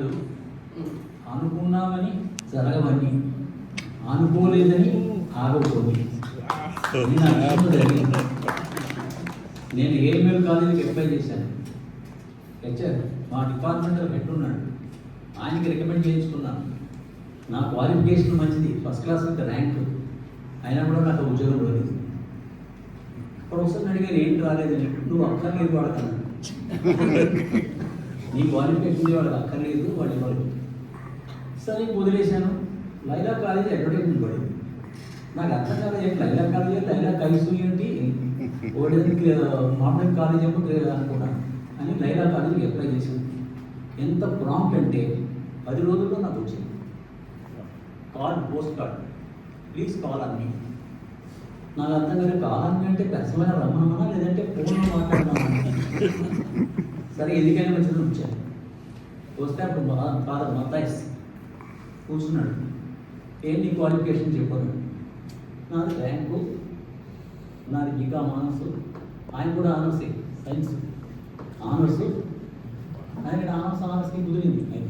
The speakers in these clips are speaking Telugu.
కాదు, అనుకున్నామని జరగవని, అనుకోలేదని ఆగకూడదు. నేను ఏఎంఎల్ కాలేజీకి అప్లై చేశాను. హెచ్ఆర్ మా డిపార్ట్మెంట్లో హెడ్ ఉన్నాడు, ఆయనకి రికమెండ్ చేయించుకున్నాను. నా క్వాలిఫికేషన్ మంచిది, ఫస్ట్ క్లాస్ విత్ ర్యాంక్, అయినా కూడా నాకు ఉద్యోగం రాలేదు. ప్రొఫెసర్ని అడిగారు ఏంటి రాలేదని. నువ్వు అక్కర్లేదు వాడతాను, నీ క్వాలిఫికేషన్ వాళ్ళకి అక్కర్లేదు, వాడు ఇవ్వలేదు. సరే వదిలేశాను. లైలా కాలేజీ అడ్వర్టైజ్మెంట్ పడింది. నాకు అర్థం కాలేదు, ఏంటి లైలా కాలేజీ, లైలా కైసు ఏంటి, ఒకటి మామూలు కాలేజీ ఏమో అనుకున్నాను అని లైలా కాలేజీకి అప్లై చేశాను. ఎంత ప్రాంప్ట్ అంటే 10 రోజుల్లో నాకు వచ్చింది card, post card, please call అని. నాకు అర్థం కాదు, కాల్ అని అంటే పర్సనల్గా రమ్మనమా లేదంటే ఫోన్లో మాట్లాడమన్నా. సరే ఎందుకైనా మంచిది వచ్చాను. వస్తే అప్పుడు ఫాదర్ మతాయిస్ కూర్చున్నాడు. ఏంటి క్వాలిఫికేషన్ చెప్పాను. నాది ర్యాంకు, నాది బికామ్ ఆనర్స్, ఆయన కూడా ఆనర్సే, సైన్స్ ఆనర్స్. ఆయన ఆనర్స్కి కుదిరింది ఆయన.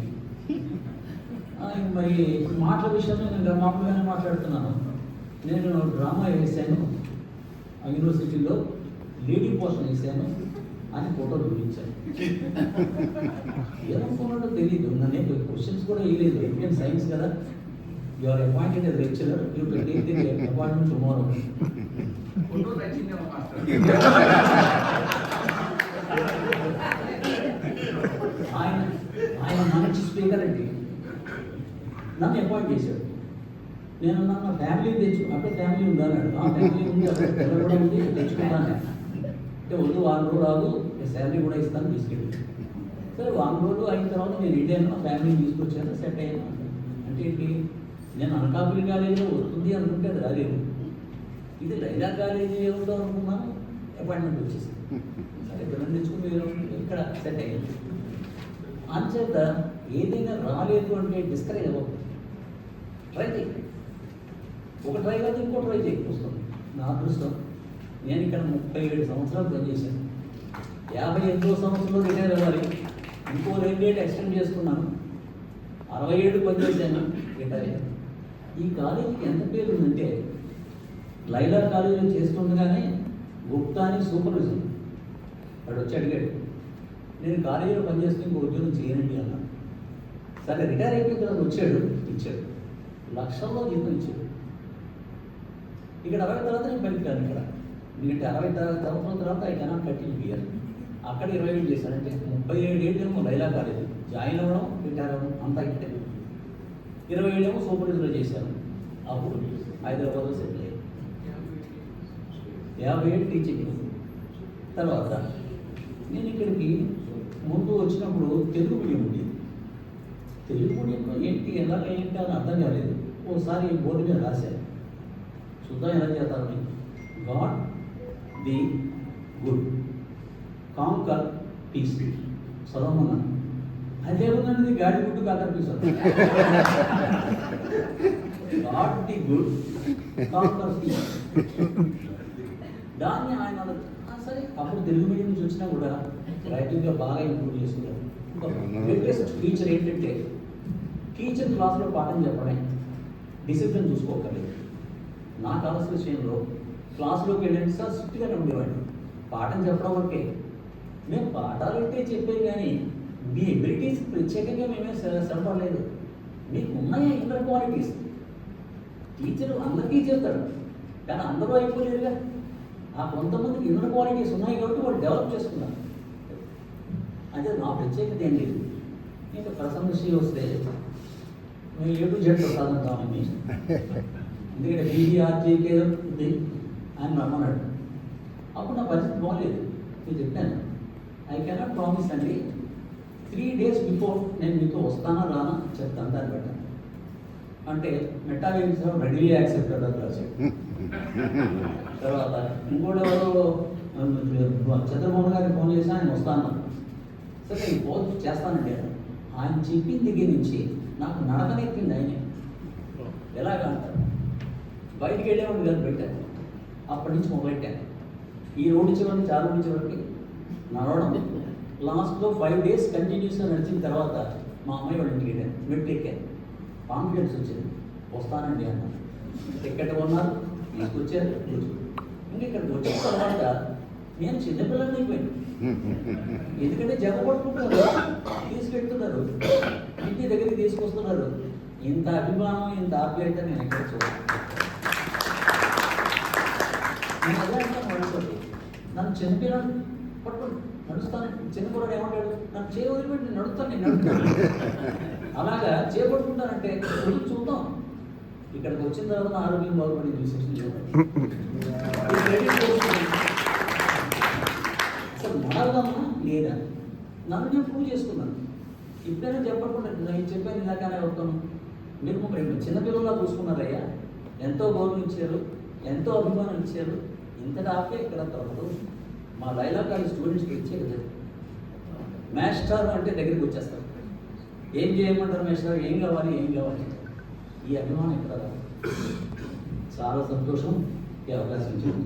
మరి మాటల విషయంలో నేను మామూలుగానే మాట్లాడుతున్నాను. నేను డ్రామా వేసాను ఆ యూనివర్సిటీలో, లీడింగ్ పోర్షన్ వేసాను అని ఫోటోలు చూపించాను. ఏమనుకున్నాడో తెలియదు, నన్ను క్వశ్చన్స్ కూడా వేయలేదు. ఇండియన్ సైన్స్ కదా, you are appointed as lecturer, you will take the appointment tomorrow. ఆయన మంచి స్పీకర్ అండి, నన్ను అపాయింట్ చేశాడు. నేను నా ఫ్యామిలీ అంటే ఫ్యామిలీ ఉందన్నాడు. ఆ ఫ్యామిలీ ఉంది, అక్కడ కూడా ఉంది, తెచ్చుకున్నాను అంటే వద్దు, 1 రోజు రాదు, శాలరీ కూడా ఇస్తాను, తీసుకెళ్ళి. సరే 1 రోజు అయిన తర్వాత నేను ఇండియన్ నా ఫ్యామిలీని తీసుకొచ్చాను, సెట్ అయ్యాను. అంటే ఏంటి, నేను అనకాపల్లి కాలేజీలో వస్తుంది అనుకుంటే అది రాలేదు. ఇది లైలా కాలేజీ ఏమిటో అనుకున్నాను, అపాయింట్మెంట్ వచ్చేసి సరే పిల్లలు తెచ్చుకుని ఇక్కడ సెట్ అయ్యింది. అంచేత ఏదైనా రాలేదు అంటే డిస్కరేజ్ అవ్వదు, ట్రై చేయండి. ఒక ట్రై కాదు, ఇంకో ట్రై చేయకపోతుంది. నా అదృష్టం, నేను ఇక్కడ 37 సంవత్సరాలు పనిచేశాను. 58వ సంవత్సరంలో రిటైర్ అవ్వాలి, ఇంకో 2 ఏళ్ళు ఎక్స్టెండ్ చేసుకున్నాను. 67 పనిచేశాను, రిటైర్ అయ్యాను. ఈ కాలేజీకి ఎంత పేరు ఉందంటే, లైలా కాలేజీలో చేస్తుండగానే గుప్తా అని సూపర్విజన్ వాడు వచ్చి అడిగాడు, నేను కాలేజీలో పనిచేస్తూ ఇంకో ఉద్యోగం చేయనండి అన్నాను. సరే రిటైర్ అయిపోయిన తర్వాత వచ్చాడు, ఇచ్చాడు, లక్షల్లో జీతం ఇచ్చాడు. ఇక్కడ 60 తర్వాత నేను పనికిరాను. ఇక్కడ ఎందుకంటే 60 సంవత్సరాల తర్వాత ఐ కెనాట్ కంటిన్యూ హియర్. అక్కడ 20 ఏళ్ళు చేశానంటే 37 ఏళ్ళేమో లైలా కాలేజీ జాయిన్ అవ్వడం, రిటైర్ అవ్వడం అంతా ఇక్కడే. 20 ఏళ్ళేమో సూపర్వైజర్లో చేశాను. అప్పుడు హైదరాబాద్లో సెటిల్ అయ్యాను. 50 ఏళ్ళు టీచింగ్. తర్వాత నేను ఇక్కడికి ముందు వచ్చినప్పుడు తెలుగు మీడియం ఉండేది. తెలుగు మీడియంలో ఏంటి ఎలా ఏంటి అని అర్థం కాలేదు. ఓసారి బోర్డు మీద రాశాను, చూద్దాం ఎలా చేస్తారని. God the good conquer peace చదవమన్నాను. అదే ఉందండి, గాడి గుడ్డు కాకర్ peace. God the good conquer peace. దాన్ని ఆయన సరే అప్పుడు తెలుగు మీడియం నుంచి వచ్చినా కూడా రైటింగ్గా బాగా ఇంప్రూవ్ చేసుకున్నాను. లేటెస్ట్ ఫీచర్ ఏంటంటే, టీచర్ క్లాస్లో పాఠం చెప్పడమే, డిసిప్లిన్ చూసుకోకర్లేదు. నాకు కావాల్సిన విషయంలో క్లాస్లోకి వెళ్ళండి సార్, స్ట్రిక్ట్గానే ఉండేవాడిని. పాఠం చెప్పడం వరకే, మేము పాఠాలు అంటే చెప్పేది కానీ మీ ఎబిలిటీస్ ప్రత్యేకంగా మేమే సరిపడలేదు. మీకు ఉన్నాయా ఇన్నర్ క్వాలిటీస్? టీచరు అందరికీ చెప్తాడు, కానీ అందరూ అయిపోలేదుగా. ఆ కొంతమందికి ఇన్నర్ క్వాలిటీస్ ఉన్నాయి కాబట్టి వాళ్ళు డెవలప్ చేసుకున్నారు. అంటే నా ప్రత్యేకత ఏం లేదు. ఇంకా ప్రసంగశ్రీ వస్తే మేము A-Z ప్రసాదంతామని, ఎందుకంటే BBRJకే ఉంది అని రమ్మన్నాడు. అప్పుడు నా పరిస్థితి బాగలేదు. నేను చెప్పాను, ఐ కెనాట్ ప్రామిస్ అండి, 3 days బిఫోర్ నేను మీతో వస్తానా రానా చెప్తాను, దాన్ని పెట్టాను. అంటే మెటాలిక్స్ రెడీలీ యాక్సెప్టెడ్ అని రాశాడు. తర్వాత ఇంకోటి ఎవరో చంద్రబాబు గారికి ఫోన్ చేసి ఆయన వస్తాను. సరే నేను ఫోన్ చేస్తానండి. ఆయన చెప్పిన దగ్గర నుంచి నాకు నడకనెక్కింది ఆయనే. ఎలాగా అంటారు, బయటికి వెళ్ళేవాడిని గారు పెట్టాను. అప్పటి నుంచి మొదలెట్టాను. ఈ రోడ్డు చివరి నుంచి ఆ రోడ్డు చివరికి నడవడం. లాస్ట్లో 5 days కంటిన్యూస్గా నడిచిన తర్వాత మా అమ్మాయి వాళ్ళ ఇంటికి వెళ్ళాను, మెట్టు ఎక్కాను, కాన్ఫిడెన్స్ వచ్చింది, వస్తానండి అన్నారు. టికెట్ కొన్నారు, తీసుకొచ్చారు, ఇంకా ఇక్కడికి వచ్చిన తర్వాత నేను చిన్నపిల్లల్ని అయిపోయాను. ఎందుకంటే జగ పట్టుకుంటున్నారు, తీసుకెళ్తున్నారు, ఇంటి దగ్గరికి తీసుకొస్తున్నారు. ఇంత అభిమానం, ఇంత ఆప్యాయత నేను ఎక్కడ చూడాలి. నేను అదే అంటాను మనసుకి, నన్ను చిన్నపిల్లలు పట్టుకుని నడుస్తాను. చిన్నపిల్లడు ఏమంటాడు, నన్ను చేయ వదిలిపెట్టి నేను నడుస్తాను. అలాగా చేపట్టుకుంటానంటే చూద్దాం. ఇక్కడికి వచ్చిన తర్వాత ఆరోగ్యం బాగుపడింది. అసలు నడవదమ్మా లేదా, నన్ను నేను ప్రూవ్ చేసుకున్నాను. ఇప్పుడైనా చెప్పకుండా నేను చెప్పాను ఇలాగానే అవుతాను. మీరు మమ్మల్ని చిన్నపిల్లలా చూసుకున్నారయ్యా, ఎంతో గౌరవం ఇచ్చారు, ఎంతో అభిమానం ఇచ్చారు. ఇంతటి ఆపే ఇక్కడ తప్పదు. మా లైలా కాలేజ్ స్టూడెంట్స్కి ఇచ్చే కదా, మాస్టర్ అంటే దగ్గరికి వచ్చేస్తారు. ఏం చేయమంటారు మాస్టర్, ఏం కావాలి ఏం కావాలి. ఈ అభిమానం ఇక్కడ చాలా సంతోషం ఈ అవకాశం ఇచ్చింది.